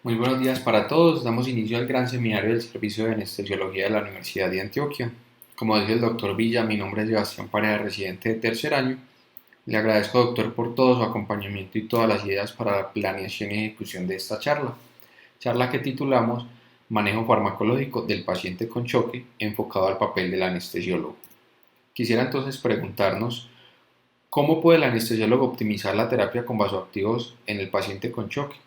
Muy buenos días para todos. Damos inicio al gran seminario del Servicio de Anestesiología de la Universidad de Antioquia. Como dice el doctor Villa, mi nombre es Sebastián Pareja, residente de tercer año. Le agradezco, doctor, por todo su acompañamiento y todas las ideas para la planeación y ejecución de esta charla que titulamos Manejo farmacológico del paciente con choque, enfocado al papel del anestesiólogo. Quisiera entonces preguntarnos, ¿cómo puede el anestesiólogo optimizar la terapia con vasoactivos en el paciente con choque?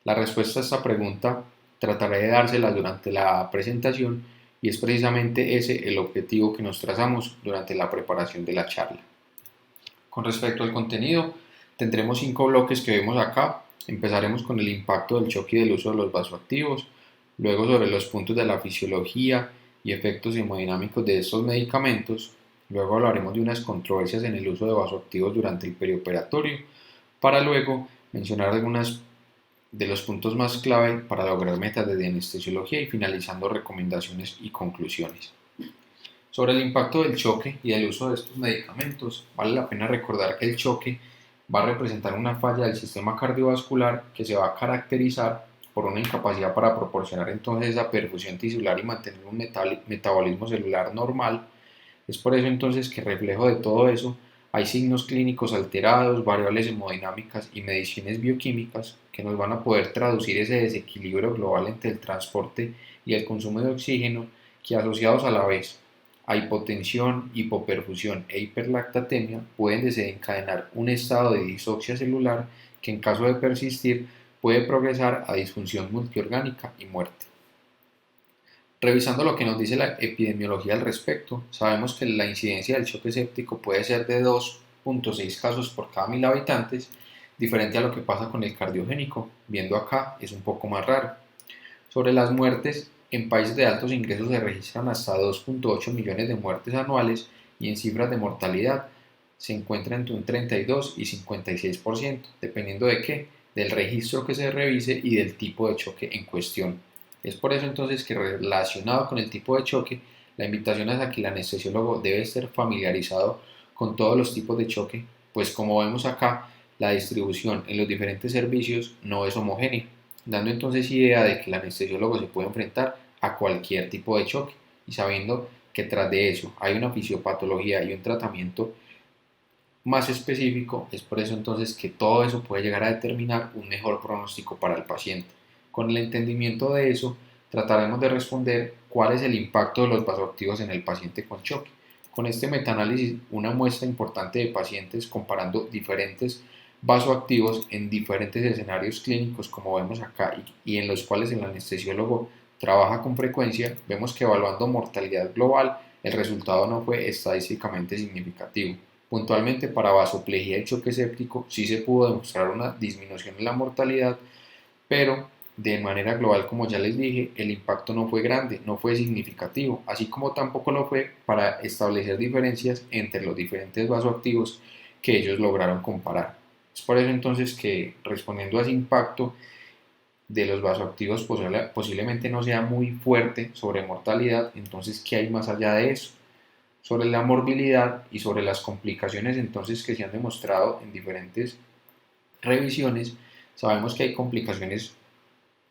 La respuesta a esta pregunta trataré de dársela durante la presentación y es precisamente ese el objetivo que nos trazamos durante la preparación de la charla. Con respecto al contenido, tendremos 5 bloques que vemos acá. Empezaremos con el impacto del choque y del uso de los vasoactivos, luego sobre los puntos de la fisiología y efectos hemodinámicos de estos medicamentos, luego hablaremos de unas controversias en el uso de vasoactivos durante el perioperatorio, para luego mencionar algunas de los puntos más clave para lograr metas de anestesiología y finalizando recomendaciones y conclusiones. Sobre el impacto del choque y del uso de estos medicamentos, vale la pena recordar que el choque va a representar una falla del sistema cardiovascular que se va a caracterizar por una incapacidad para proporcionar entonces esa perfusión tisular y mantener un metabolismo celular normal. Es por eso entonces que reflejo de todo eso hay signos clínicos alterados, variables hemodinámicas y mediciones bioquímicas que nos van a poder traducir ese desequilibrio global entre el transporte y el consumo de oxígeno que asociados a la vez a hipotensión, hipoperfusión e hiperlactatemia pueden desencadenar un estado de disoxia celular que en caso de persistir puede progresar a disfunción multiorgánica y muerte. Revisando lo que nos dice la epidemiología al respecto, sabemos que la incidencia del choque séptico puede ser de 2.6 casos por cada 1000 habitantes, diferente a lo que pasa con el cardiogénico, viendo acá es un poco más raro. Sobre las muertes, en países de altos ingresos se registran hasta 2.8 millones de muertes anuales y en cifras de mortalidad se encuentra entre un 32 y 56%, dependiendo de qué, del registro que se revise y del tipo de choque en cuestión. Es por eso entonces que relacionado con el tipo de choque, la invitación es a que el anestesiólogo debe estar familiarizado con todos los tipos de choque, pues como vemos acá, la distribución en los diferentes servicios no es homogénea, dando entonces idea de que el anestesiólogo se puede enfrentar a cualquier tipo de choque y sabiendo que tras de eso hay una fisiopatología y un tratamiento más específico, es por eso entonces que todo eso puede llegar a determinar un mejor pronóstico para el paciente. Con el entendimiento de eso, trataremos de responder cuál es el impacto de los vasoactivos en el paciente con choque. Con este metaanálisis, una muestra importante de pacientes comparando diferentes vasoactivos en diferentes escenarios clínicos, como vemos acá, y en los cuales el anestesiólogo trabaja con frecuencia, vemos que evaluando mortalidad global, el resultado no fue estadísticamente significativo. Puntualmente para vasoplejía y choque séptico sí se pudo demostrar una disminución en la mortalidad, pero de manera global, como ya les dije, el impacto no fue grande, no fue significativo, así como tampoco lo fue para establecer diferencias entre los diferentes vasoactivos que ellos lograron comparar. Es por eso entonces que respondiendo a ese impacto de los vasoactivos posiblemente no sea muy fuerte sobre mortalidad, entonces ¿qué hay más allá de eso? Sobre la morbilidad y sobre las complicaciones entonces que se han demostrado en diferentes revisiones, sabemos que hay complicaciones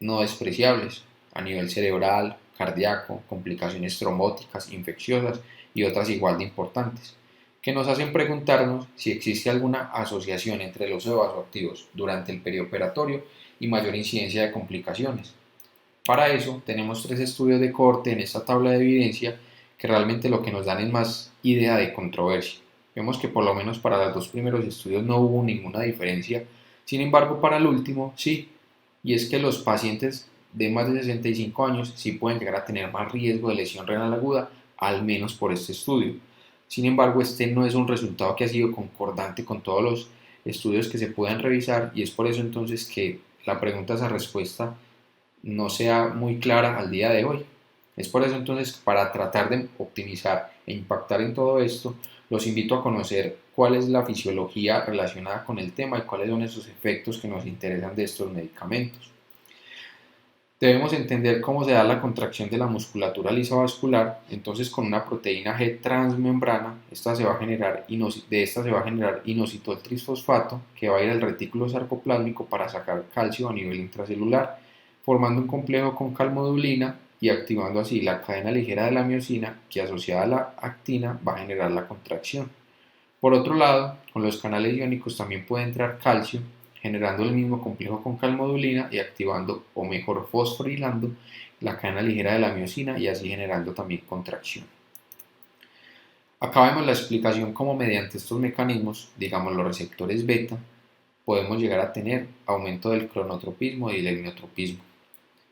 no despreciables a nivel cerebral, cardíaco, complicaciones trombóticas, infecciosas y otras igual de importantes, que nos hacen preguntarnos si existe alguna asociación entre el uso de vasoactivos durante el perioperatorio y mayor incidencia de complicaciones. Para eso tenemos 3 estudios de cohorte en esta tabla de evidencia que realmente lo que nos dan es más idea de controversia. Vemos que por lo menos para los 2 primeros estudios no hubo ninguna diferencia, sin embargo para el último sí, y es que los pacientes de más de 65 años sí pueden llegar a tener más riesgo de lesión renal aguda, al menos por este estudio. Sin embargo, este no es un resultado que ha sido concordante con todos los estudios que se puedan revisar y es por eso entonces que la pregunta a esa respuesta no sea muy clara al día de hoy. Es por eso entonces, para tratar de optimizar e impactar en todo esto, los invito a conocer cuál es la fisiología relacionada con el tema y cuáles son esos efectos que nos interesan de estos medicamentos. Debemos entender cómo se da la contracción de la musculatura lisa vascular, entonces con una proteína G transmembrana, de esta se va a generar inositol trisfosfato que va a ir al retículo sarcoplásmico para sacar calcio a nivel intracelular, formando un complejo con calmodulina y activando así la cadena ligera de la miosina que asociada a la actina va a generar la contracción. Por otro lado, con los canales iónicos también puede entrar calcio, generando el mismo complejo con calmodulina y activando o mejor fosforilando la cadena ligera de la miosina y así generando también contracción. Acá vemos la explicación cómo mediante estos mecanismos, digamos los receptores beta, podemos llegar a tener aumento del cronotropismo y del inotropismo.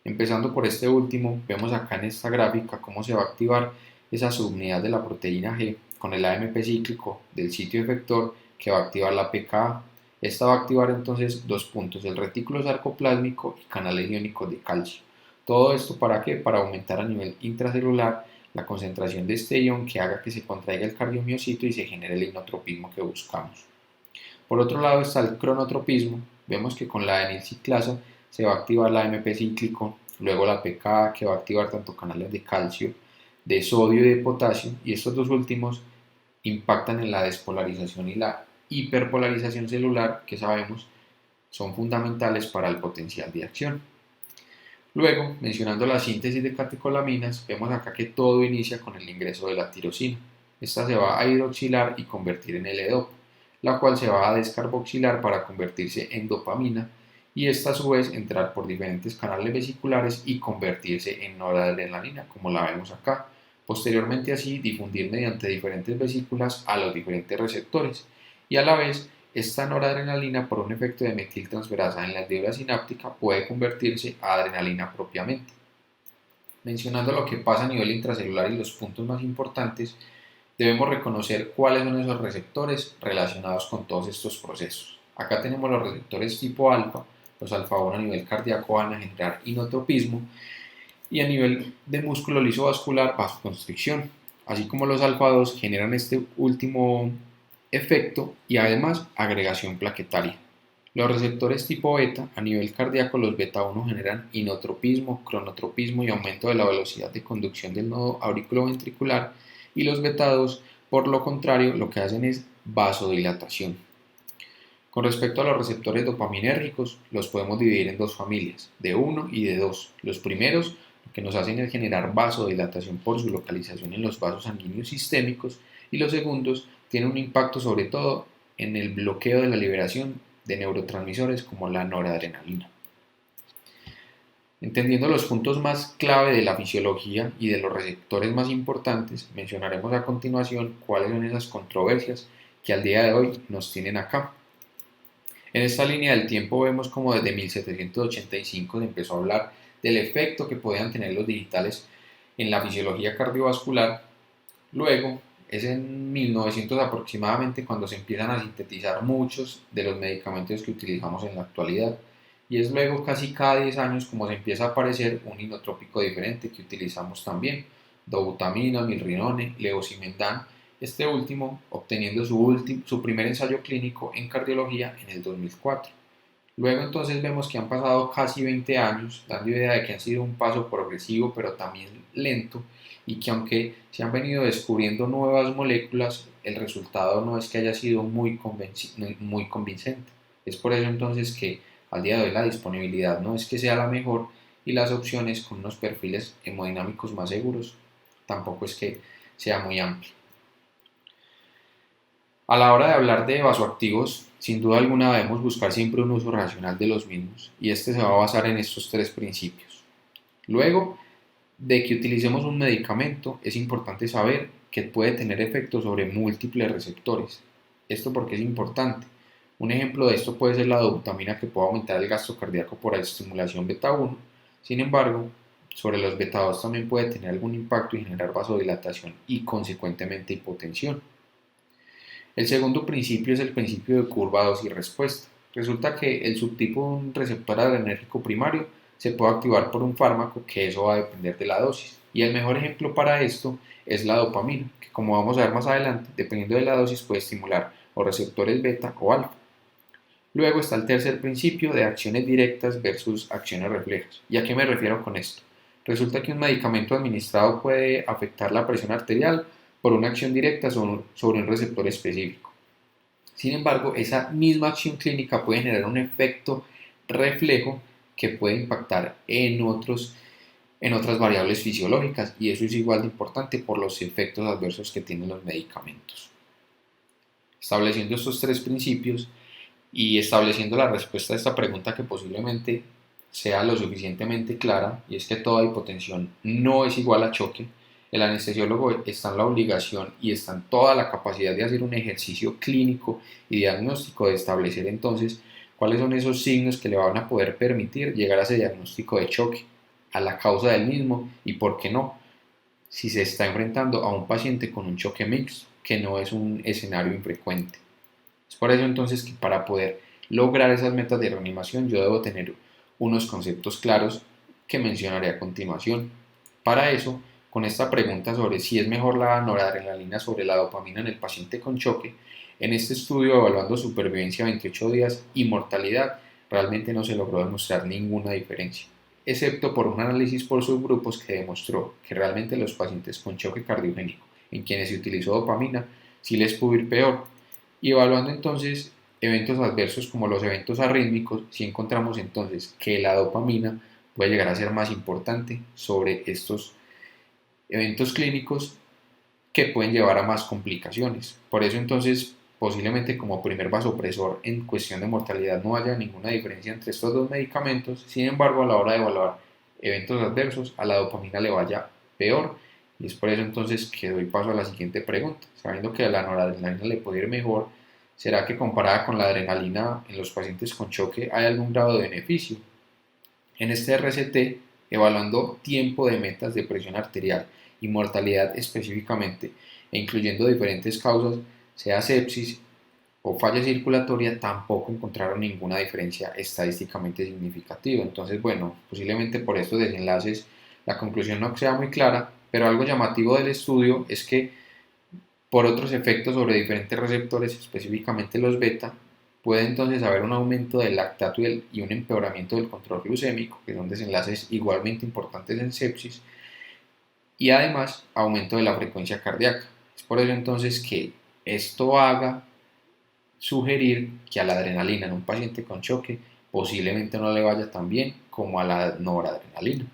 Empezando por este último, vemos acá en esta gráfica cómo se va a activar esa subunidad de la proteína G con el AMP cíclico del sitio efector que va a activar la pKa. Esta va a activar entonces dos puntos, el retículo sarcoplásmico y canales iónicos de calcio. Todo esto ¿para qué? Para aumentar a nivel intracelular la concentración de este ion que haga que se contraiga el cardiomiocito y se genere el inotropismo que buscamos. Por otro lado está el cronotropismo. Vemos que con la adenilciclasa se va a activar la AMP cíclico, luego la pKa que va a activar tanto canales de calcio, de sodio y de potasio, y estos dos últimos impactan en la despolarización y la hiperpolarización celular que sabemos son fundamentales para el potencial de acción. Luego, mencionando la síntesis de catecolaminas, vemos acá que todo inicia con el ingreso de la tirosina. Esta se va a hidroxilar y convertir en L-DOPA, la cual se va a descarboxilar para convertirse en dopamina y esta a su vez entrar por diferentes canales vesiculares y convertirse en noradrenalina, como la vemos acá. Posteriormente así difundir mediante diferentes vesículas a los diferentes receptores y a la vez esta noradrenalina por un efecto de metiltransferasa en la alveola sináptica puede convertirse a adrenalina propiamente. Mencionando lo que pasa a nivel intracelular y los puntos más importantes, debemos reconocer cuáles son esos receptores relacionados con todos estos procesos. Acá tenemos los receptores tipo alfa, los alfa-1 a nivel cardíaco van a generar inotropismo y a nivel de músculo liso vascular vasoconstricción, así como los alfa-2 generan este último efecto y además agregación plaquetaria. Los receptores tipo beta a nivel cardíaco, los beta-1 generan inotropismo, cronotropismo y aumento de la velocidad de conducción del nodo auriculoventricular y los beta-2 por lo contrario lo que hacen es vasodilatación. Con respecto a los receptores dopaminérgicos, los podemos dividir en dos familias, de 1 y de 2. Los primeros lo que nos hacen es generar vasodilatación por su localización en los vasos sanguíneos sistémicos y los segundos tienen un impacto sobre todo en el bloqueo de la liberación de neurotransmisores como la noradrenalina. Entendiendo los puntos más clave de la fisiología y de los receptores más importantes, mencionaremos a continuación cuáles son esas controversias que al día de hoy nos tienen acá. En esta línea del tiempo vemos como desde 1785 se empezó a hablar del efecto que podían tener los digitales en la fisiología cardiovascular. Luego es en 1900 aproximadamente cuando se empiezan a sintetizar muchos de los medicamentos que utilizamos en la actualidad. Y es luego casi cada 10 años como se empieza a aparecer un inotrópico diferente que utilizamos también, dobutamina, milrinone, levosimendan, este último obteniendo su primer ensayo clínico en cardiología en el 2004. Luego entonces vemos que han pasado casi 20 años, dando idea de que han sido un paso progresivo pero también lento y que aunque se han venido descubriendo nuevas moléculas, el resultado no es que haya sido muy convincente. Es por eso entonces que al día de hoy la disponibilidad no es que sea la mejor y las opciones con unos perfiles hemodinámicos más seguros tampoco es que sea muy amplio. A la hora de hablar de vasoactivos, sin duda alguna debemos buscar siempre un uso racional de los mismos y este se va a basar en estos tres principios. Luego de que utilicemos un medicamento, es importante saber que puede tener efectos sobre múltiples receptores. Esto porque es importante. Un ejemplo de esto puede ser la dobutamina que puede aumentar el gasto cardíaco por estimulación beta-1. Sin embargo, sobre los beta-2 también puede tener algún impacto y generar vasodilatación y consecuentemente hipotensión. El segundo principio es el principio de curva dosis-respuesta. Resulta que el subtipo de un receptor adrenérgico primario se puede activar por un fármaco que eso va a depender de la dosis. Y el mejor ejemplo para esto es la dopamina, que como vamos a ver más adelante, dependiendo de la dosis puede estimular o receptores beta o alfa. Luego está el tercer principio de acciones directas versus acciones reflejas. ¿Y a qué me refiero con esto? Resulta que un medicamento administrado puede afectar la presión arterial por una acción directa sobre un receptor específico. Sin embargo, esa misma acción clínica puede generar un efecto reflejo que puede impactar en otras variables fisiológicas, y eso es igual de importante por los efectos adversos que tienen los medicamentos. Estableciendo estos tres principios y estableciendo la respuesta a esta pregunta, que posiblemente sea lo suficientemente clara, y es que toda hipotensión no es igual a choque, el anestesiólogo está en la obligación y está en toda la capacidad de hacer un ejercicio clínico y diagnóstico, de establecer entonces cuáles son esos signos que le van a poder permitir llegar a ese diagnóstico de choque, a la causa del mismo y, por qué no, si se está enfrentando a un paciente con un choque mixto, que no es un escenario infrecuente. Es por eso entonces que, para poder lograr esas metas de reanimación, yo debo tener unos conceptos claros que mencionaré a continuación. Para eso, con esta pregunta sobre si es mejor la noradrenalina sobre la dopamina en el paciente con choque, en este estudio evaluando supervivencia 28 días y mortalidad, realmente no se logró demostrar ninguna diferencia, excepto por un análisis por subgrupos que demostró que realmente los pacientes con choque cardiogénico en quienes se utilizó dopamina sí les pudo ir peor. Y evaluando entonces eventos adversos como los eventos arrítmicos, sí encontramos entonces que la dopamina puede llegar a ser más importante sobre estos eventos clínicos, que pueden llevar a más complicaciones. Por eso entonces, posiblemente como primer vasopresor en cuestión de mortalidad no haya ninguna diferencia entre estos dos medicamentos. Sin embargo, a la hora de evaluar eventos adversos, a la dopamina le vaya peor, y es por eso entonces que doy paso a la siguiente pregunta. Sabiendo que a la noradrenalina le puede ir mejor, ¿será que comparada con la adrenalina en los pacientes con choque hay algún grado de beneficio? En este RCT, evaluando tiempo de metas de presión arterial y mortalidad específicamente, e incluyendo diferentes causas, sea sepsis o falla circulatoria, tampoco encontraron ninguna diferencia estadísticamente significativa. Entonces, bueno, posiblemente por estos desenlaces la conclusión no sea muy clara, pero algo llamativo del estudio es que, por otros efectos sobre diferentes receptores, específicamente los beta, puede entonces haber un aumento del lactato y un empeoramiento del control glucémico, que son desenlaces igualmente importantes en sepsis, y además aumento de la frecuencia cardíaca. Es por eso entonces que esto haga sugerir que a la adrenalina en un paciente con choque posiblemente no le vaya tan bien como a la noradrenalina.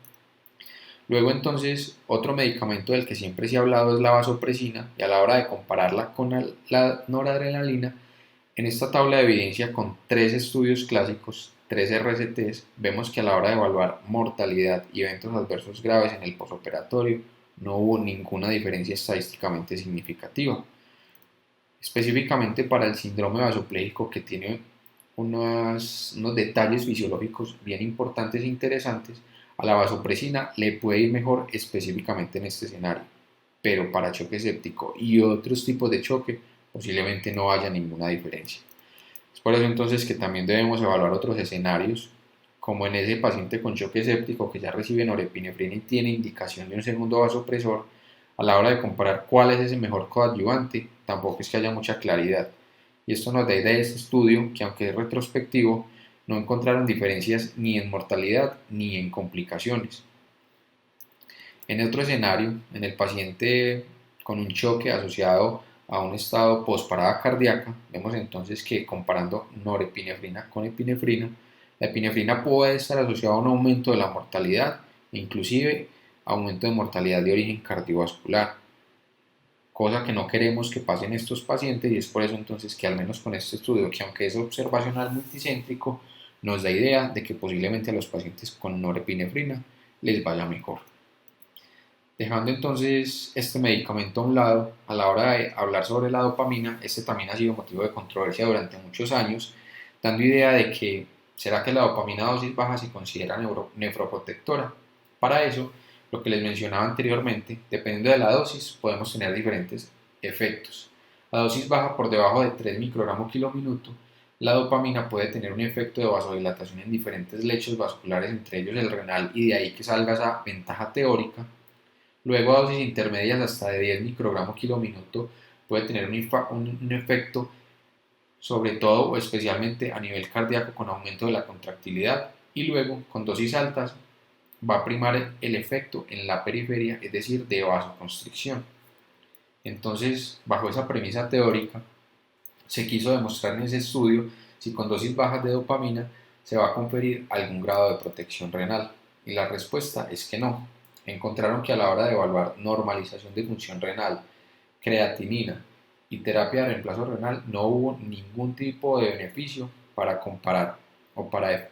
Luego entonces, otro medicamento del que siempre se ha hablado es la vasopresina, y a la hora de compararla con la noradrenalina, en esta tabla de evidencia con tres estudios clásicos, tres RCTs, vemos que a la hora de evaluar mortalidad y eventos adversos graves en el posoperatorio no hubo ninguna diferencia estadísticamente significativa. Específicamente para el síndrome vasopléjico, que tiene unos detalles fisiológicos bien importantes e interesantes, a la vasopresina le puede ir mejor específicamente en este escenario, pero para choque séptico y otros tipos de choque posiblemente no haya ninguna diferencia. Es por eso entonces que también debemos evaluar otros escenarios, como en ese paciente con choque séptico que ya recibe norepinefrina y tiene indicación de un segundo vasopresor. A la hora de comparar cuál es ese mejor coadyuvante, tampoco es que haya mucha claridad. Y esto nos da idea de este estudio, que aunque es retrospectivo, no encontraron diferencias ni en mortalidad ni en complicaciones. En otro escenario, en el paciente con un choque asociado a un estado postparada cardíaca, vemos entonces que, comparando norepinefrina con epinefrina, la epinefrina puede estar asociada a un aumento de la mortalidad, inclusive aumento de mortalidad de origen cardiovascular, cosa que no queremos que pase en estos pacientes, y es por eso entonces que, al menos con este estudio, que aunque es observacional multicéntrico, nos da idea de que posiblemente a los pacientes con norepinefrina les vaya mejor. Dejando entonces este medicamento a un lado, a la hora de hablar sobre la dopamina, este también ha sido motivo de controversia durante muchos años, dando idea de que ¿será que la dopamina a dosis baja se considera nefroprotectora? Para eso, lo que les mencionaba anteriormente, dependiendo de la dosis, podemos tener diferentes efectos. A dosis baja, por debajo de 3 microgramos kilo minuto, la dopamina puede tener un efecto de vasodilatación en diferentes lechos vasculares, entre ellos el renal, y de ahí que salga esa ventaja teórica. Luego, a dosis intermedias hasta de 10 microgramos kilo minuto puede tener un efecto, sobre todo o especialmente a nivel cardíaco, con aumento de la contractilidad, y luego con dosis altas va a primar el efecto en la periferia, es decir, de vasoconstricción. Entonces, bajo esa premisa teórica, se quiso demostrar en ese estudio si con dosis bajas de dopamina se va a conferir algún grado de protección renal. Y la respuesta es que no. Encontraron que a la hora de evaluar normalización de función renal, creatinina y terapia de reemplazo renal no hubo ningún tipo de beneficio para comparar o para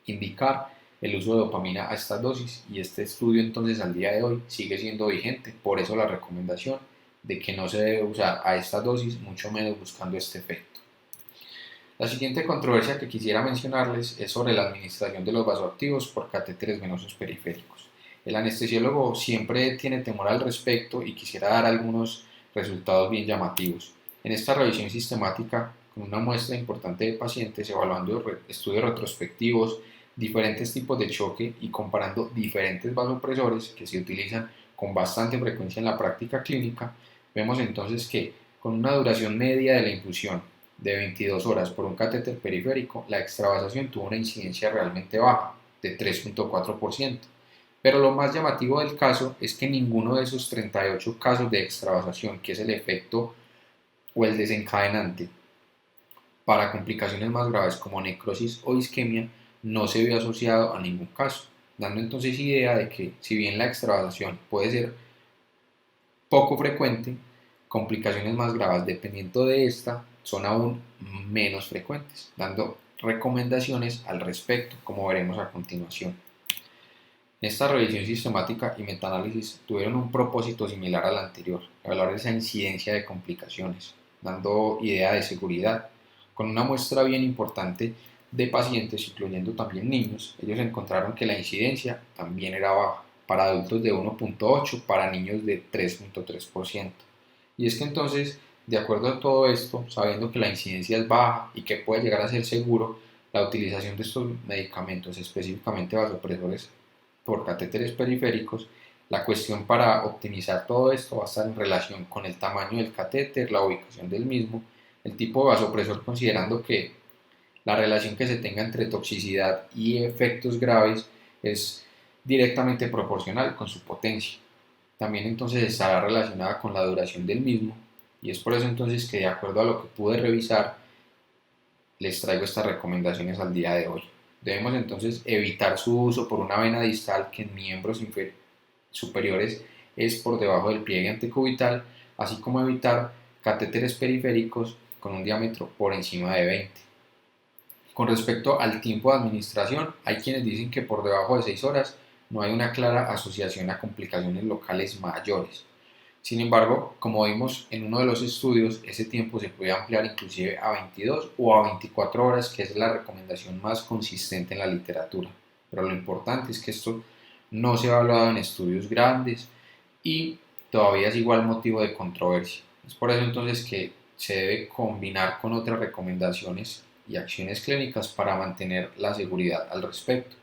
indicar el uso de dopamina a estas dosis, y este estudio entonces al día de hoy sigue siendo vigente. Por eso la recomendación de que no se debe usar a estas dosis, mucho menos buscando este efecto. La siguiente controversia que quisiera mencionarles es sobre la administración de los vasoactivos por catéteres venosos periféricos. El anestesiólogo siempre tiene temor al respecto y quisiera dar algunos resultados bien llamativos. En esta revisión sistemática, con una muestra importante de pacientes, evaluando estudios retrospectivos, diferentes tipos de choque y comparando diferentes vasopresores que se utilizan con bastante frecuencia en la práctica clínica, vemos entonces que con una duración media de la infusión de 22 horas por un catéter periférico, la extravasación tuvo una incidencia realmente baja, de 3.4%. Pero lo más llamativo del caso es que ninguno de esos 38 casos de extravasación, que es el efecto o el desencadenante para complicaciones más graves como necrosis o isquemia, no se vio asociado a ningún caso, dando entonces idea de que si bien la extravasación puede ser poco frecuente, complicaciones más graves dependiendo de esta son aún menos frecuentes, dando recomendaciones al respecto, como veremos a continuación. Esta revisión sistemática y metaanálisis tuvieron un propósito similar al anterior, evaluar esa incidencia de complicaciones, dando idea de seguridad. Con una muestra bien importante de pacientes, incluyendo también niños, ellos encontraron que la incidencia también era baja, para adultos de 1.8, para niños de 3.3%. Y es que entonces, de acuerdo a todo esto, sabiendo que la incidencia es baja y que puede llegar a ser seguro, la utilización de estos medicamentos, específicamente vasopresores por catéteres periféricos, la cuestión para optimizar todo esto va a estar en relación con el tamaño del catéter, la ubicación del mismo, el tipo de vasopresor, considerando que la relación que se tenga entre toxicidad y efectos graves es directamente proporcional con su potencia. También entonces estará relacionada con la duración del mismo, y es por eso entonces que, de acuerdo a lo que pude revisar, les traigo estas recomendaciones al día de hoy. Debemos entonces evitar su uso por una vena distal que en miembros superiores es por debajo del pliegue antecubital, así como evitar catéteres periféricos con un diámetro por encima de 20. Con respecto al tiempo de administración, hay quienes dicen que por debajo de 6 horas no hay una clara asociación a complicaciones locales mayores. Sin embargo, como vimos en uno de los estudios, ese tiempo se puede ampliar inclusive a 22 o a 24 horas, que es la recomendación más consistente en la literatura. Pero lo importante es que esto no se ha evaluado en estudios grandes y todavía es igual motivo de controversia. Es por eso entonces que se debe combinar con otras recomendaciones y acciones clínicas para mantener la seguridad al respecto.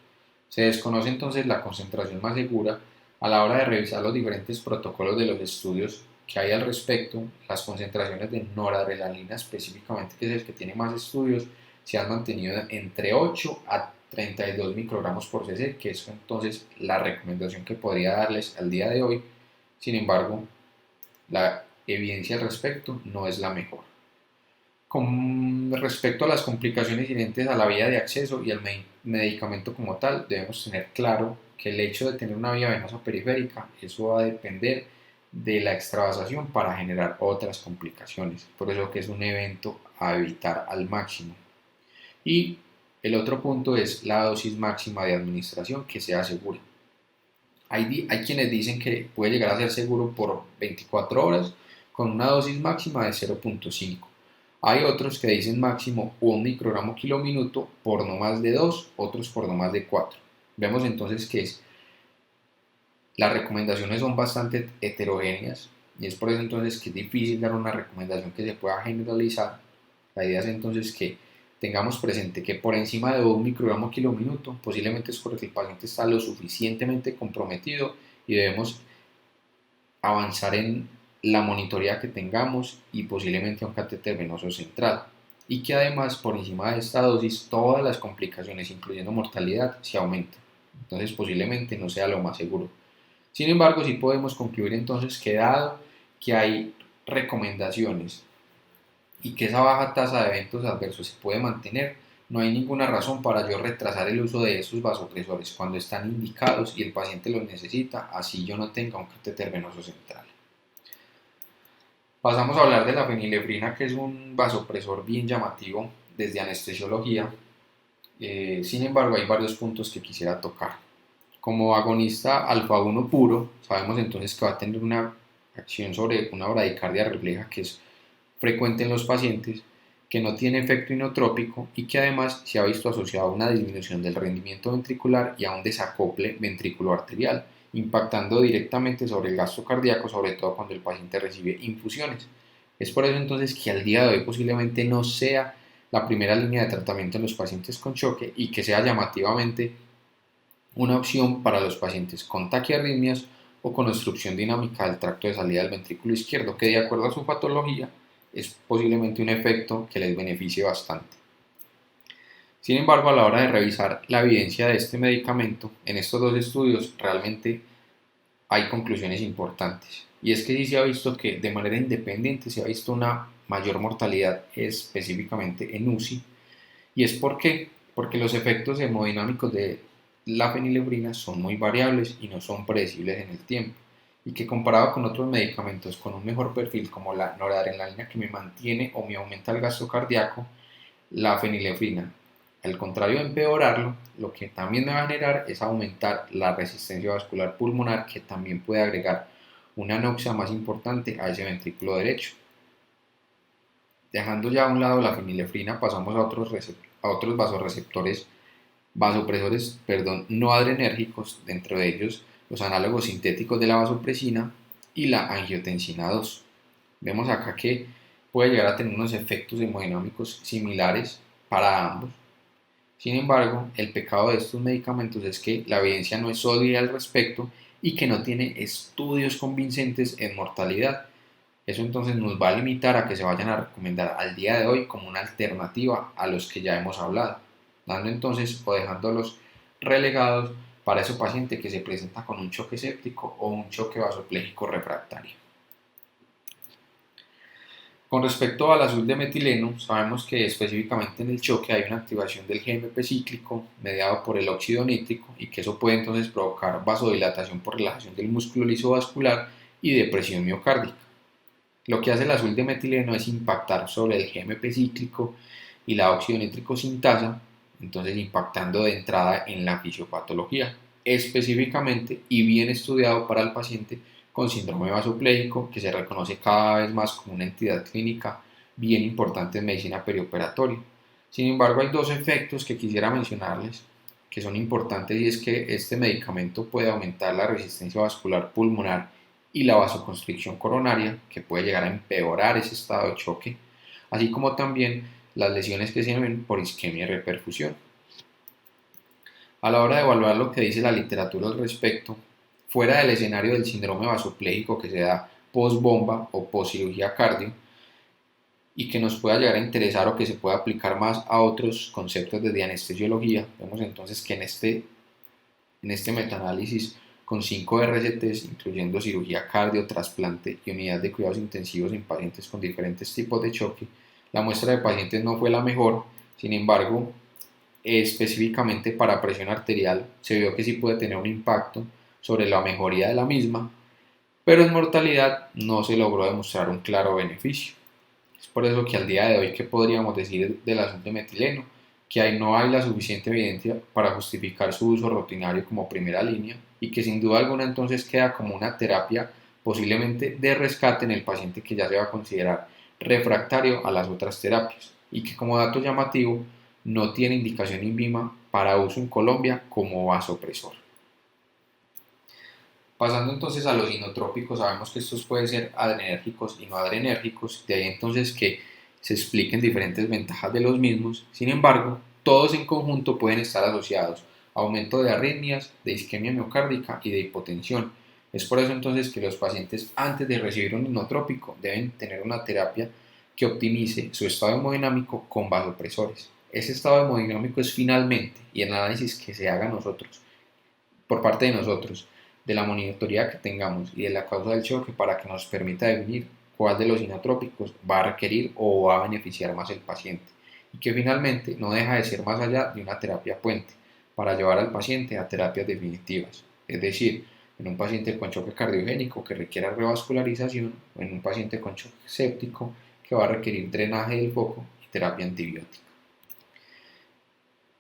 Se desconoce entonces la concentración más segura a la hora de revisar los diferentes protocolos de los estudios que hay al respecto. Las concentraciones de noradrenalina específicamente, que es el que tiene más estudios, se han mantenido entre 8 a 32 microgramos por cc, que es entonces la recomendación que podría darles al día de hoy. Sin embargo, la evidencia al respecto no es la mejor. Con respecto a las complicaciones inherentes a la vía de acceso y al medicamento como tal, debemos tener claro que el hecho de tener una vía venosa periférica, eso va a depender de la extravasación para generar otras complicaciones. Por eso que es un evento a evitar al máximo. Y el otro punto es la dosis máxima de administración que sea segura. Hay quienes dicen que puede llegar a ser seguro por 24 horas con una dosis máxima de 0.5. Hay otros que dicen máximo 1 microgramo kilominuto por no más de 2, otros por no más de 4. Vemos entonces que las recomendaciones son bastante heterogéneas, y es por eso entonces que es difícil dar una recomendación que se pueda generalizar. La idea es entonces que tengamos presente que por encima de 1 microgramo kilominuto posiblemente es porque el paciente está lo suficientemente comprometido y debemos avanzar en la monitoría que tengamos y posiblemente a un catéter venoso central, y que además por encima de esta dosis todas las complicaciones, incluyendo mortalidad, se aumentan. Entonces posiblemente no sea lo más seguro. Sin embargo, sí podemos concluir entonces que, dado que hay recomendaciones y que esa baja tasa de eventos adversos se puede mantener, No hay ninguna razón para yo retrasar el uso de esos vasopresores cuando están indicados y el paciente los necesita, así yo no tenga un catéter venoso central. Pasamos a hablar de la fenilefrina, que es un vasopresor bien llamativo desde anestesiología. Sin embargo, hay varios puntos que quisiera tocar. Como agonista alfa-1 puro, sabemos entonces que va a tener una acción sobre una bradicardia refleja que es frecuente en los pacientes, que no tiene efecto inotrópico y que además se ha visto asociado a una disminución del rendimiento ventricular y a un desacople ventriculoarterial, impactando directamente sobre el gasto cardíaco, sobre todo cuando el paciente recibe infusiones. Es por eso entonces que al día de hoy posiblemente no sea la primera línea de tratamiento en los pacientes con choque y que sea llamativamente una opción para los pacientes con taquiarritmias o con obstrucción dinámica del tracto de salida del ventrículo izquierdo, que de acuerdo a su patología es posiblemente un efecto que les beneficie bastante. Sin embargo, a la hora de revisar la evidencia de este medicamento, en estos dos estudios realmente hay conclusiones importantes. Y es que sí se ha visto que de manera independiente se ha visto una mayor mortalidad específicamente en UCI. ¿Y es por qué? Porque los efectos hemodinámicos de la fenilefrina son muy variables y no son predecibles en el tiempo. Y que comparado con otros medicamentos con un mejor perfil como la noradrenalina que me mantiene o me aumenta el gasto cardíaco, la fenilefrina, al contrario de empeorarlo, lo que también me va a generar es aumentar la resistencia vascular pulmonar, que también puede agregar una anoxia más importante a ese ventrículo derecho. Dejando ya a un lado la fenilefrina, pasamos a otros vasopresores no adrenérgicos, dentro de ellos los análogos sintéticos de la vasopresina y la angiotensina 2. Vemos acá que puede llegar a tener unos efectos hemodinámicos similares para ambos. Sin embargo, el pecado de estos medicamentos es que la evidencia no es sólida al respecto y que no tiene estudios convincentes en mortalidad. Eso entonces nos va a limitar a que se vayan a recomendar al día de hoy como una alternativa a los que ya hemos hablado, dando entonces o dejándolos relegados para ese paciente que se presenta con un choque séptico o un choque vasopléjico refractario. Con respecto al azul de metileno, sabemos que específicamente en el choque hay una activación del GMP cíclico mediado por el óxido nítrico y que eso puede entonces provocar vasodilatación por relajación del músculo lisovascular y depresión miocárdica. Lo que hace el azul de metileno es impactar sobre el GMP cíclico y la óxido nítrico sintasa, entonces impactando de entrada en la fisiopatología, específicamente y bien estudiado para el paciente con síndrome vasopléjico, que se reconoce cada vez más como una entidad clínica bien importante en medicina perioperatoria. Sin embargo, hay dos efectos que quisiera mencionarles que son importantes, y es que este medicamento puede aumentar la resistencia vascular pulmonar y la vasoconstricción coronaria, que puede llegar a empeorar ese estado de choque, así como también las lesiones que se ven por isquemia y reperfusión. A la hora de evaluar lo que dice la literatura al respecto, fuera del escenario del síndrome vasopléjico que se da post-bomba o post-cirugía cardio, y que nos pueda llegar a interesar o que se pueda aplicar más a otros conceptos de anestesiología, vemos entonces que en este metaanálisis con 5 RCTs, incluyendo cirugía cardio, trasplante y unidad de cuidados intensivos en pacientes con diferentes tipos de choque, la muestra de pacientes no fue la mejor. Sin embargo, específicamente para presión arterial se vio que sí puede tener un impacto sobre la mejoría de la misma, pero en mortalidad no se logró demostrar un claro beneficio. Es por eso que al día de hoy, ¿qué podríamos decir del azul de metileno? Que no hay la suficiente evidencia para justificar su uso rutinario como primera línea y que sin duda alguna entonces queda como una terapia posiblemente de rescate en el paciente que ya se va a considerar refractario a las otras terapias y que, como dato llamativo, no tiene indicación INVIMA para uso en Colombia como vasopresor. Pasando entonces a los inotrópicos, sabemos que estos pueden ser adrenérgicos y no adrenérgicos, de ahí entonces que se expliquen diferentes ventajas de los mismos. Sin embargo, todos en conjunto pueden estar asociados a aumento de arritmias, de isquemia miocárdica y de hipotensión. Es por eso entonces que los pacientes, antes de recibir un inotrópico, deben tener una terapia que optimice su estado hemodinámico con vasopresores. Ese estado hemodinámico es finalmente, y el análisis que se haga por parte de nosotros, de la monitoría que tengamos y de la causa del choque, para que nos permita definir cuál de los inotrópicos va a requerir o va a beneficiar más el paciente. y que finalmente no deja de ser más allá de una terapia puente para llevar al paciente a terapias definitivas, es decir, en un paciente con choque cardiogénico que requiera revascularización o en un paciente con choque séptico que va a requerir drenaje del foco y terapia antibiótica.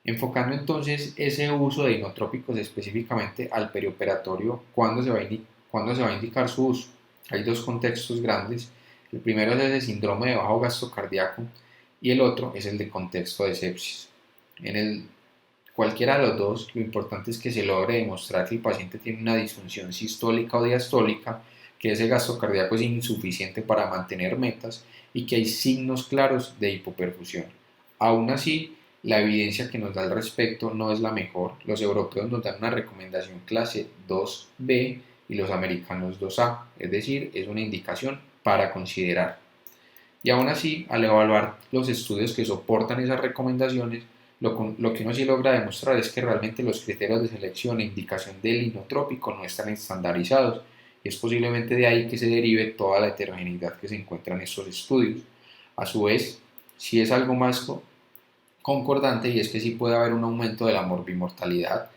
Enfocando entonces ese uso de inotrópicos específicamente al perioperatorio, ¿cuándo se va a indicar su uso? Hay dos contextos grandes. El primero es el síndrome de bajo gasto cardíaco y el otro es el de contexto de sepsis. Cualquiera de los dos, lo importante es que se logre demostrar que el paciente tiene una disfunción sistólica o diastólica, que ese gasto cardíaco es insuficiente para mantener metas y que hay signos claros de hipoperfusión. Aún así, la evidencia que nos da al respecto no es la mejor. Los europeos nos dan una recomendación clase 2B y los americanos 2A, es decir, es una indicación para considerar. Y aún así, al evaluar los estudios que soportan esas recomendaciones, lo que uno sí logra demostrar es que realmente los criterios de selección e indicación del inotrópico no están estandarizados y es posiblemente de ahí que se derive toda la heterogeneidad que se encuentra en estos estudios. A su vez, sí es algo más concordante y es que sí puede haber un aumento de la morbimortalidad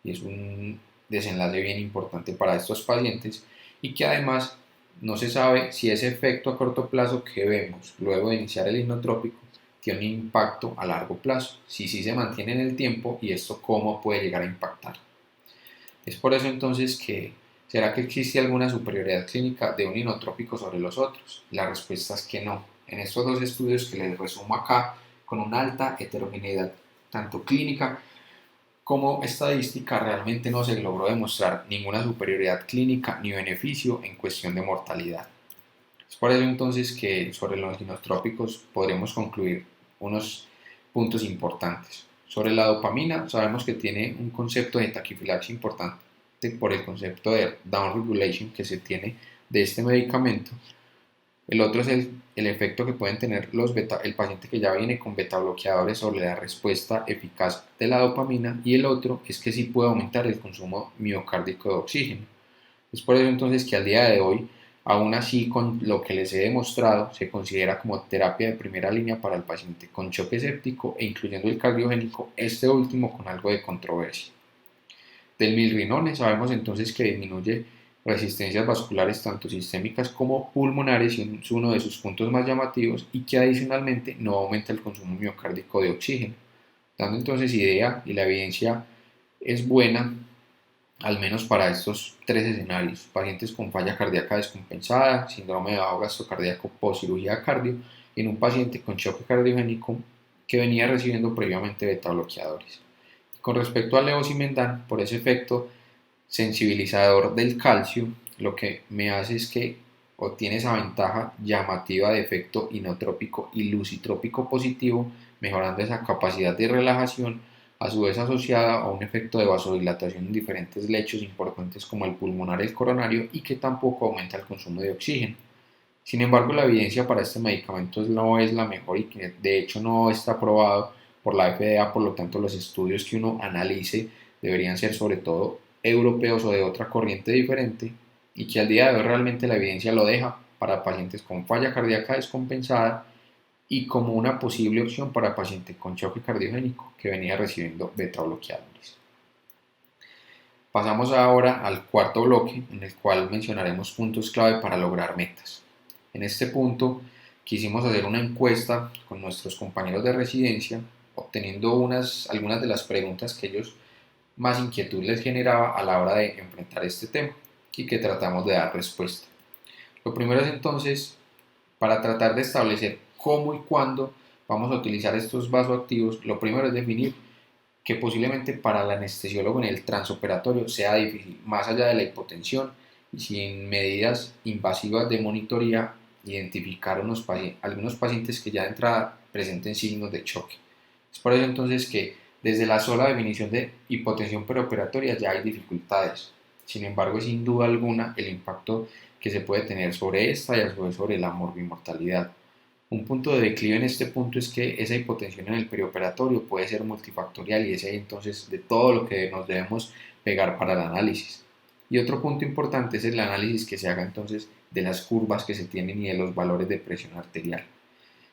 y es un desenlace bien importante para estos pacientes y que además no se sabe si ese efecto a corto plazo que vemos luego de iniciar el inotrópico tiene un impacto a largo plazo, si sí se mantiene en el tiempo y esto cómo puede llegar a impactar. Es por eso entonces que ¿será que existe alguna superioridad clínica de un inotrópico sobre los otros? La respuesta es que no. En estos dos estudios que les resumo acá, con una alta heterogeneidad tanto clínica como estadística, realmente no se logró demostrar ninguna superioridad clínica ni beneficio en cuestión de mortalidad. Es por eso entonces que sobre los inotrópicos podremos concluir unos puntos importantes. Sobre la dopamina, sabemos que tiene un concepto de taquifilaxia importante por el concepto de down regulation que se tiene de este medicamento. El otro es el efecto que pueden tener el paciente que ya viene con beta bloqueadores sobre la respuesta eficaz de la dopamina, y el otro es que sí puede aumentar el consumo miocárdico de oxígeno. Es por eso entonces que al día de hoy, aún así con lo que les he demostrado, se considera como terapia de primera línea para el paciente con choque séptico e incluyendo el cardiogénico, este último con algo de controversia. Del milrinone sabemos entonces que disminuye resistencias vasculares tanto sistémicas como pulmonares y es uno de sus puntos más llamativos y que adicionalmente no aumenta el consumo miocárdico de oxígeno, dando entonces idea y la evidencia es buena al menos para estos tres escenarios: pacientes con falla cardíaca descompensada, síndrome de bajo gasto cardíaco post cirugía cardio, en un paciente con choque cardiogénico que venía recibiendo previamente beta bloqueadores. Con respecto al levosimendan, por ese efecto sensibilizador del calcio, lo que me hace es que obtiene esa ventaja llamativa de efecto inotrópico y lucitrópico positivo, mejorando esa capacidad de relajación, a su vez asociada a un efecto de vasodilatación en diferentes lechos importantes como el pulmonar y el coronario, y que tampoco aumenta el consumo de oxígeno. Sin embargo, la evidencia para este medicamento no es la mejor y que de hecho no está aprobado por la FDA, por lo tanto los estudios que uno analice deberían ser sobre todo europeos o de otra corriente diferente, y que al día de hoy realmente la evidencia lo deja para pacientes con falla cardíaca descompensada y como una posible opción para pacientes con choque cardiogénico que venía recibiendo beta bloqueadores. Pasamos ahora al cuarto bloque, en el cual mencionaremos puntos clave para lograr metas. En este punto quisimos hacer una encuesta con nuestros compañeros de residencia, obteniendo algunas de las preguntas que ellos más inquietud les generaba a la hora de enfrentar este tema y que tratamos de dar respuesta. Lo primero es entonces, para tratar de establecer cómo y cuándo vamos a utilizar estos vasoactivos, lo primero es definir que posiblemente para el anestesiólogo en el transoperatorio sea difícil, más allá de la hipotensión y sin medidas invasivas de monitoría, identificar algunos pacientes que ya de entrada presenten signos de choque. Es por eso entonces que desde la sola definición de hipotensión preoperatoria ya hay dificultades. Sin embargo, sin duda alguna, el impacto que se puede tener sobre esta y a su vez sobre la morbimortalidad. Un punto de declive en este punto es que esa hipotensión en el perioperatorio puede ser multifactorial y es ahí entonces de todo lo que nos debemos pegar para el análisis. Y otro punto importante es el análisis que se haga entonces de las curvas que se tienen y de los valores de presión arterial.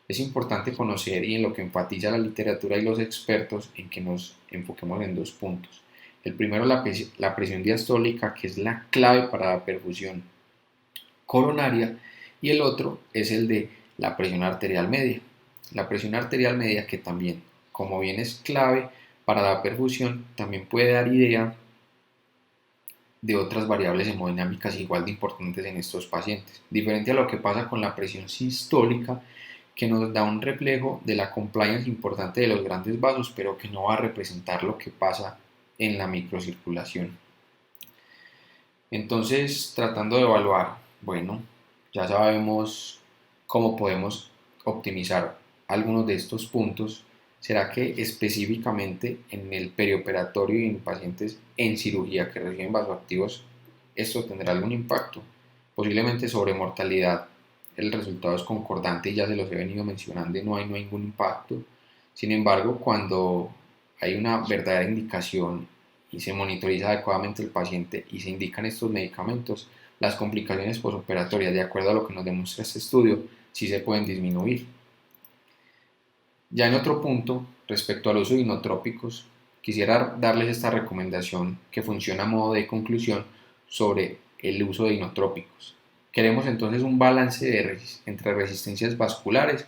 Es importante conocer y en lo que enfatiza la literatura y los expertos en que nos enfoquemos en dos puntos. El primero, la presión diastólica, que es la clave para la perfusión coronaria, y el otro es el de la presión arterial media. La presión arterial media, que también, como bien es clave para la perfusión, también puede dar idea de otras variables hemodinámicas igual de importantes en estos pacientes. Diferente a lo que pasa con la presión sistólica, que nos da un reflejo de la compliance importante de los grandes vasos, pero que no va a representar lo que pasa en la microcirculación. Entonces, tratando de evaluar, bueno, ya sabemos cómo podemos optimizar algunos de estos puntos. ¿Será que específicamente en el perioperatorio y en pacientes en cirugía que reciben vasoactivos esto tendrá algún impacto? Posiblemente sobre mortalidad el resultado es concordante y ya se los he venido mencionando y no hay ningún impacto. Sin embargo, cuando hay una verdadera indicación y se monitoriza adecuadamente el paciente y se indican estos medicamentos, las complicaciones posoperatorias, de acuerdo a lo que nos demuestra este estudio, sí se pueden disminuir. Ya en otro punto, respecto al uso de inotrópicos, quisiera darles esta recomendación que funciona a modo de conclusión sobre el uso de inotrópicos. Queremos entonces un balance entre resistencias vasculares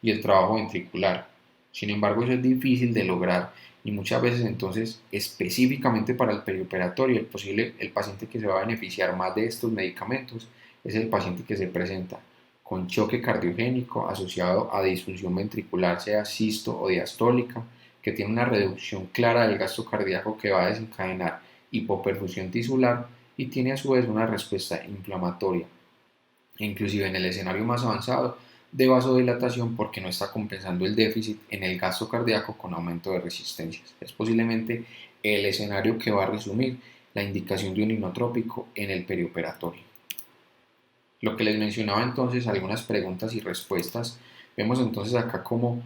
y el trabajo ventricular. Sin embargo, eso es difícil de lograr y muchas veces entonces específicamente para el perioperatorio el paciente que se va a beneficiar más de estos medicamentos es el paciente que se presenta con choque cardiogénico asociado a disfunción ventricular, sea sisto o diastólica, que tiene una reducción clara del gasto cardíaco que va a desencadenar hipoperfusión tisular y tiene a su vez una respuesta inflamatoria, e inclusive en el escenario más avanzado de vasodilatación porque no está compensando el déficit en el gasto cardíaco con aumento de resistencias. Es posiblemente el escenario que va a resumir la indicación de un inotrópico en el perioperatorio. Lo que les mencionaba entonces, algunas preguntas y respuestas, vemos entonces acá como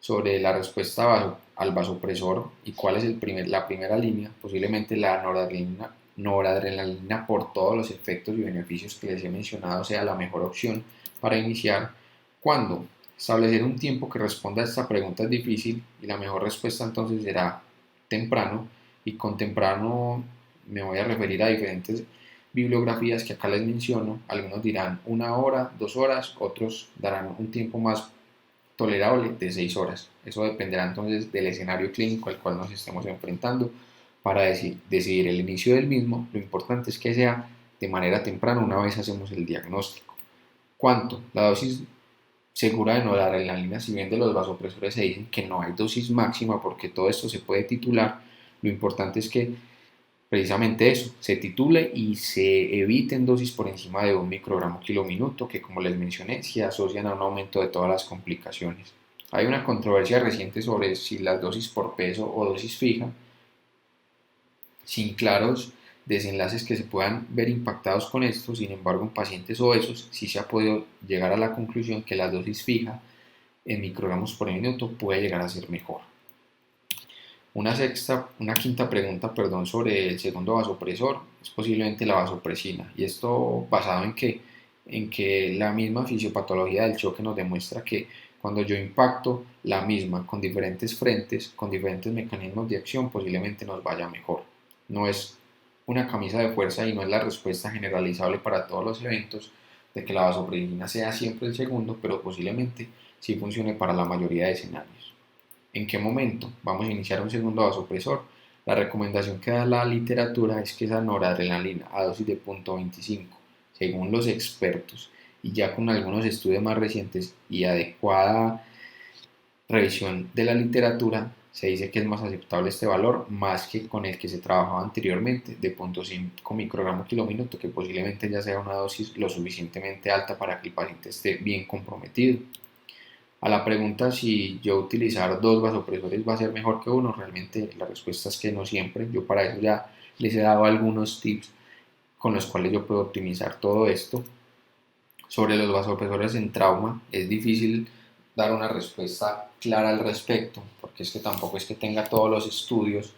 sobre la respuesta al vasopresor y cuál es la primera línea, posiblemente la noradrenalina por todos los efectos y beneficios que les he mencionado sea la mejor opción para iniciar. Cuando establecer un tiempo que responda a esta pregunta es difícil y la mejor respuesta entonces será temprano, y con temprano me voy a referir a diferentes bibliografías que acá les menciono. Algunos dirán 1 hora, 2 horas, otros darán un tiempo más tolerable de 6 horas. Eso dependerá entonces del escenario clínico al cual nos estemos enfrentando para decidir el inicio del mismo. Lo importante es que sea de manera temprana una vez hacemos el diagnóstico. ¿Cuánto? La dosis segura de noradrenalina, si bien de los vasopresores se dicen que no hay dosis máxima porque todo esto se puede titular, lo importante es que precisamente eso, se titule y se eviten dosis por encima de 1 microgramo/km, que como les mencioné, se asocian a un aumento de todas las complicaciones. Hay una controversia reciente sobre si las dosis por peso o dosis fija, sin claros desenlaces que se puedan ver impactados con esto. Sin embargo, en pacientes obesos sí se ha podido llegar a la conclusión que la dosis fija en microgramos por minuto puede llegar a ser mejor. Una quinta pregunta, sobre el segundo vasopresor es posiblemente la vasopresina, y esto basado en que la misma fisiopatología del choque nos demuestra que cuando yo impacto la misma con diferentes frentes, con diferentes mecanismos de acción, posiblemente nos vaya mejor. No es una camisa de fuerza y no es la respuesta generalizable para todos los eventos de que la vasopresina sea siempre el segundo, pero posiblemente sí funcione para la mayoría de escenarios. ¿En qué momento vamos a iniciar un segundo vasopresor? La recomendación que da la literatura es que esa noradrenalina a dosis de 0.25, según los expertos, y ya con algunos estudios más recientes y adecuada revisión de la literatura, se dice que es más aceptable este valor más que con el que se trabajaba anteriormente de 0.5 microgramo/km, que posiblemente ya sea una dosis lo suficientemente alta para que el paciente esté bien comprometido. A la pregunta si yo utilizar dos vasopresores va a ser mejor que uno, realmente la respuesta es que no siempre. Yo para eso ya les he dado algunos tips con los cuales yo puedo optimizar todo esto. Sobre los vasopresores en trauma es difícil dar una respuesta clara al respecto, porque es que tampoco es que tenga todos los estudios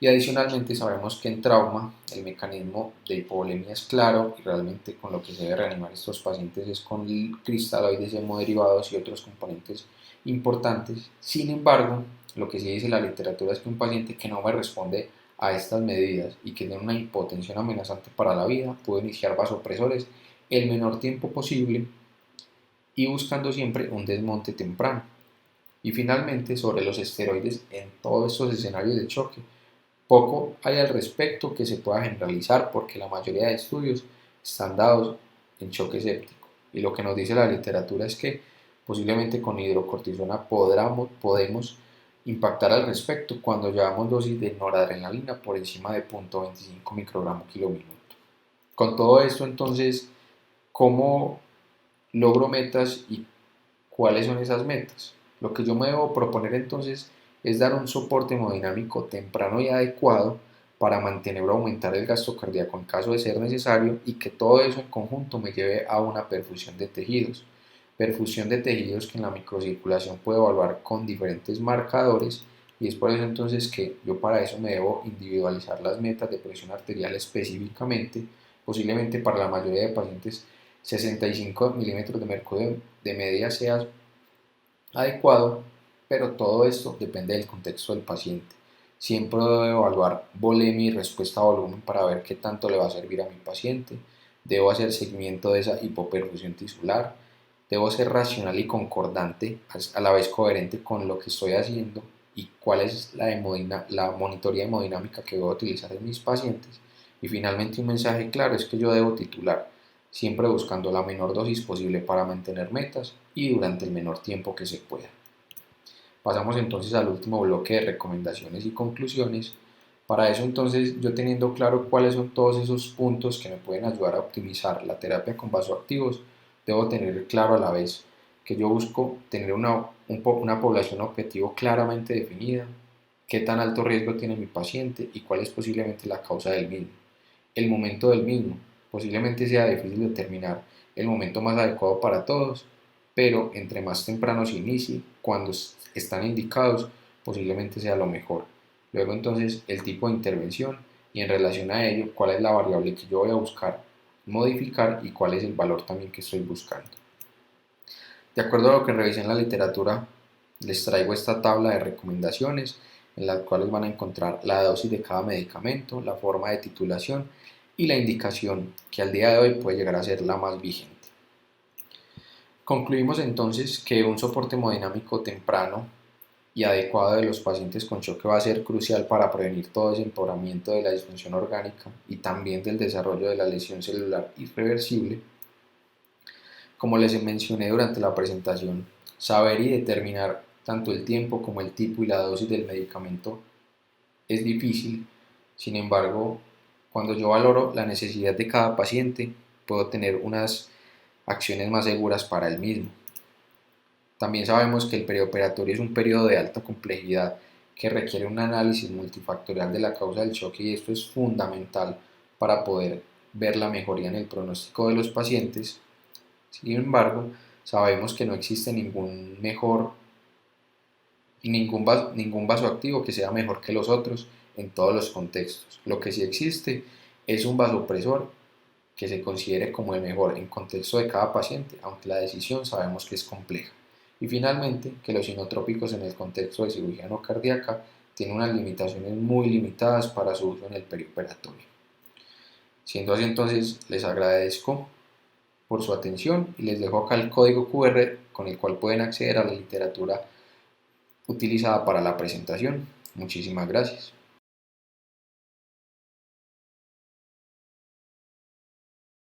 Y adicionalmente sabemos que en trauma el mecanismo de hipovolemia es claro y realmente con lo que se debe reanimar estos pacientes es con cristaloides hemoderivados y otros componentes importantes. Sin embargo, lo que sí dice la literatura es que un paciente que no me responde a estas medidas y que tiene una hipotensión amenazante para la vida puede iniciar vasopresores el menor tiempo posible y buscando siempre un desmonte temprano. Y finalmente, sobre los esteroides en todos estos escenarios de choque, poco hay al respecto que se pueda generalizar porque la mayoría de estudios están dados en choque séptico. Y lo que nos dice la literatura es que posiblemente con hidrocortisona podemos impactar al respecto cuando llevamos dosis de noradrenalina por encima de 0.25 microgramos kilo minuto. Con todo esto, entonces, ¿cómo logro metas y cuáles son esas metas? Lo que yo me debo proponer entonces es dar un soporte hemodinámico temprano y adecuado para mantener o aumentar el gasto cardíaco en caso de ser necesario y que todo eso en conjunto me lleve a una perfusión de tejidos. Perfusión de tejidos que en la microcirculación puedo evaluar con diferentes marcadores y es por eso entonces que yo para eso me debo individualizar las metas de presión arterial específicamente, posiblemente para la mayoría de pacientes 65 milímetros de mercurio de media sea adecuado, pero todo esto depende del contexto del paciente. Siempre debo evaluar volemia y respuesta a volumen para ver qué tanto le va a servir a mi paciente. Debo hacer seguimiento de esa hipoperfusión tisular. Debo ser racional y concordante, a la vez coherente con lo que estoy haciendo y cuál es la monitoría hemodinámica que voy a utilizar en mis pacientes. Y finalmente un mensaje claro es que yo debo titular, siempre buscando la menor dosis posible para mantener metas y durante el menor tiempo que se pueda. Pasamos entonces al último bloque de recomendaciones y conclusiones. Para eso entonces yo teniendo claro cuáles son todos esos puntos que me pueden ayudar a optimizar la terapia con vasoactivos, debo tener claro a la vez que yo busco tener una población objetivo claramente definida, qué tan alto riesgo tiene mi paciente y cuál es posiblemente la causa del mismo, el momento del mismo. Posiblemente sea difícil determinar el momento más adecuado para todos, pero entre más temprano se inicie, cuando están indicados, posiblemente sea lo mejor. Luego entonces el tipo de intervención y en relación a ello, cuál es la variable que yo voy a buscar modificar y cuál es el valor también que estoy buscando. De acuerdo a lo que revisé en la literatura, les traigo esta tabla de recomendaciones en las cuales van a encontrar la dosis de cada medicamento, la forma de titulación y la indicación que al día de hoy puede llegar a ser la más vigente. Concluimos entonces que un soporte hemodinámico temprano y adecuado de los pacientes con choque va a ser crucial para prevenir todo ese empeoramiento de la disfunción orgánica y también del desarrollo de la lesión celular irreversible. Como les mencioné durante la presentación, saber y determinar tanto el tiempo como el tipo y la dosis del medicamento es difícil. Sin embargo, cuando yo valoro la necesidad de cada paciente, puedo tener unas acciones más seguras para el mismo. También sabemos que el perioperatorio es un periodo de alta complejidad que requiere un análisis multifactorial de la causa del choque y esto es fundamental para poder ver la mejoría en el pronóstico de los pacientes. Sin embargo, sabemos que no existe ningún vasoactivo que sea mejor que los otros en todos los contextos. Lo que sí existe es un vasopresor que se considere como el mejor en contexto de cada paciente, aunque la decisión sabemos que es compleja. Y finalmente, que los inotrópicos en el contexto de cirugía no cardíaca tienen unas limitaciones muy limitadas para su uso en el perioperatorio. Siendo así, entonces, les agradezco por su atención y les dejo acá el código QR con el cual pueden acceder a la literatura utilizada para la presentación. Muchísimas gracias.